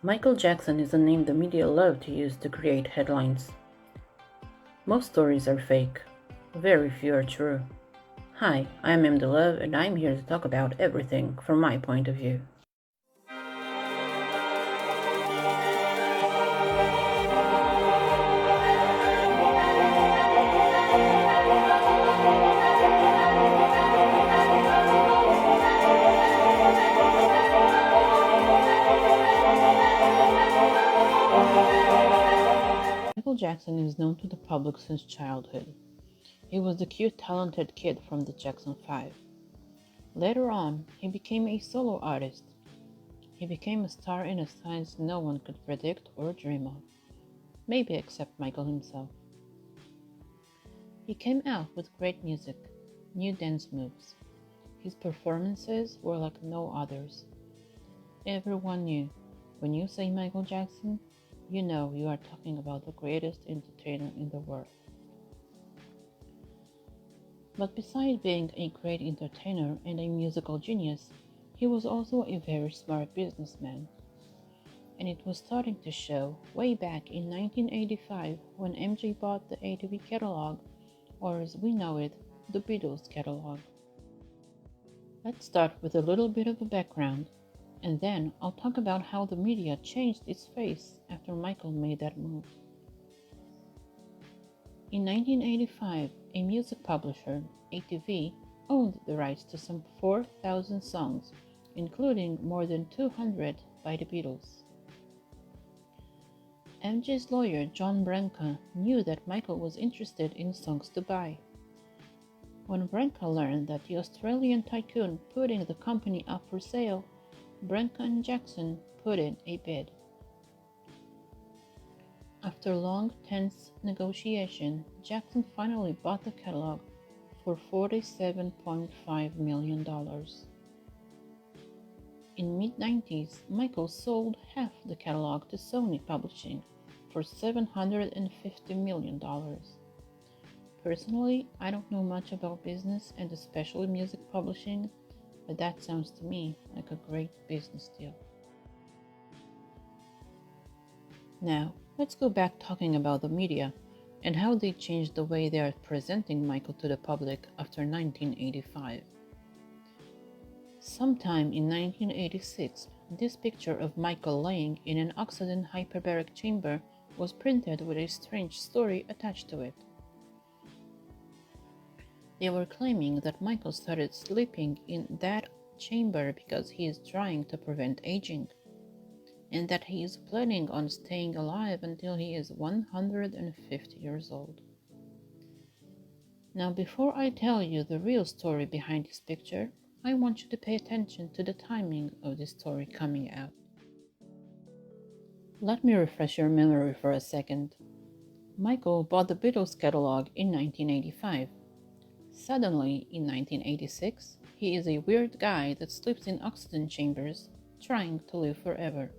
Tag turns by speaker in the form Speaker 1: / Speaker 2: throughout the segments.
Speaker 1: Michael Jackson is a name the media love to use to create headlines. Most stories are fake. Very few are true. Hi, I'm MD Love and I'm here to talk about everything from my point of view. Michael Jackson is known to the public since childhood. He was the cute, talented kid from the Jackson 5. Later on, he became a solo artist. He became a star in a size no one could predict or dream of, maybe except Michael himself. He came out with great music, new dance moves. His performances were like no others. Everyone knew, when you say Michael Jackson, you know you are talking about the greatest entertainer in the world. But besides being a great entertainer and a musical genius, he was also a very smart businessman. And it was starting to show way back in 1985 when MJ bought the A to B catalog, or as we know it, the Beatles catalog. Let's start with a little bit of a background, and then I'll talk about how the media changed its face after Michael made that move. In 1985, a music publisher, ATV, owned the rights to some 4,000 songs, including more than 200 by the Beatles. MJ's lawyer, John Branca, knew that Michael was interested in songs to buy. When Branca learned that the Australian tycoon putting the company up for sale, Branca and Jackson put in a bid. After long, tense negotiation, Jackson finally bought the catalog for $47.5 million. In mid-90s, Michael sold half the catalog to Sony Publishing for $750 million. Personally, I don't know much about business and especially music publishing, but that sounds to me like a great business deal. Now, let's go back talking about the media and how they changed the way they are presenting Michael to the public after 1985. Sometime in 1986, this picture of Michael laying in an oxygen hyperbaric chamber was printed with a strange story attached to it. They were claiming that Michael started sleeping in that chamber because he is trying to prevent aging, and that he is planning on staying alive until he is 150 years old. Now, before I tell you the real story behind this picture, I want you to pay attention to the timing of this story coming out. Let me refresh your memory for a second. Michael bought the Beatles catalog in 1985. Suddenly, in 1986, he is a weird guy that sleeps in oxygen chambers, trying to live forever.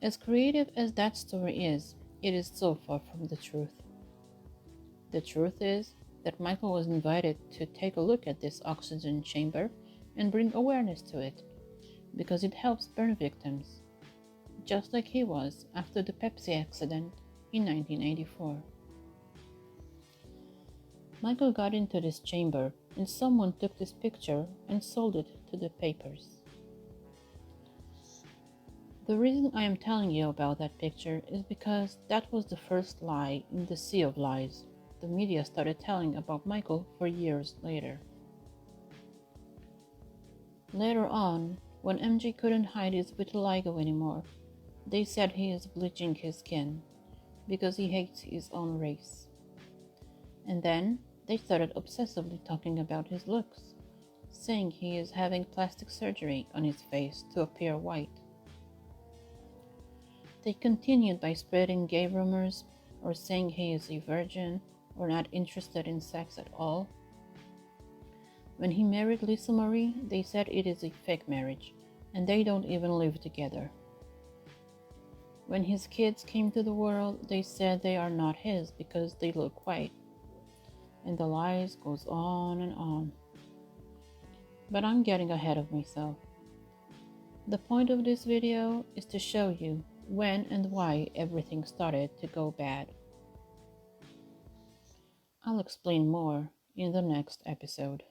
Speaker 1: As creative as that story is, it is so far from the truth. The truth is that Michael was invited to take a look at this oxygen chamber and bring awareness to it, because it helps burn victims, just like he was after the Pepsi accident in 1984. Michael got into this chamber and someone took this picture and sold it to the papers. The reason I am telling you about that picture is because that was the first lie in the sea of lies the media started telling about Michael for years later. Later on, when MJ couldn't hide his vitiligo anymore, they said he is bleaching his skin because he hates his own race. And then they started obsessively talking about his looks, saying he is having plastic surgery on his face to appear white. They continued by spreading gay rumors or saying he is a virgin or not interested in sex at all. When he married Lisa Marie, they said it is a fake marriage and they don't even live together. When his kids came to the world, they said they are not his because they look white. And the lies goes on and on. But I'm getting ahead of myself. The point of this video is to show you when and why everything started to go bad. I'll explain more in the next episode.